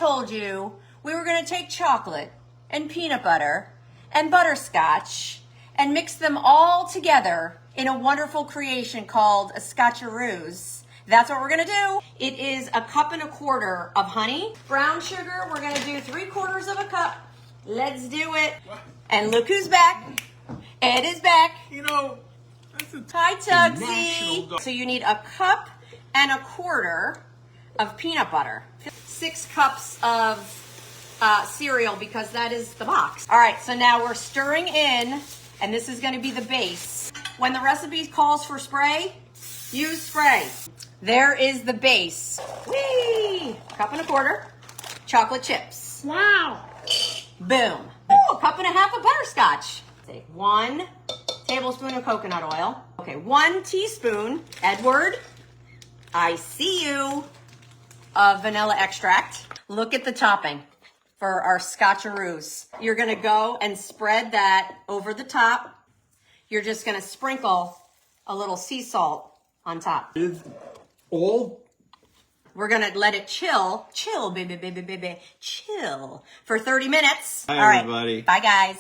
told you we were going to take chocolate and peanut butter and butterscotch and mix them all together in a wonderful creation called a Scotcheroos. That's what we're going to do. It is 1.25 cups of honey. Brown sugar, we're going to do 3/4 cup. Let's do it. And look who's back. Ed is back. You know, that's a Hi, Tugsy. So you need 1.25 cups of peanut butter. 6 cups of cereal, because that is the box. All right, so now we're stirring in, and this is going to be the base. When the recipe calls for spray, use spray. There is the base. Whee! 1.25 cups. Chocolate chips. wow. Boom. Ooh, 1.5 cups of butterscotch. Take 1 tablespoon of coconut oil. Okay, 1 teaspoon, Edward, I see you, of vanilla extract. Look at the topping for our Scotcheroos. You're gonna go and spread that over the top. You're just gonna sprinkle a little sea salt on top. Is all We're gonna let it chill, baby, chill for 30 minutes. Bye, All right, everybody. bye guys.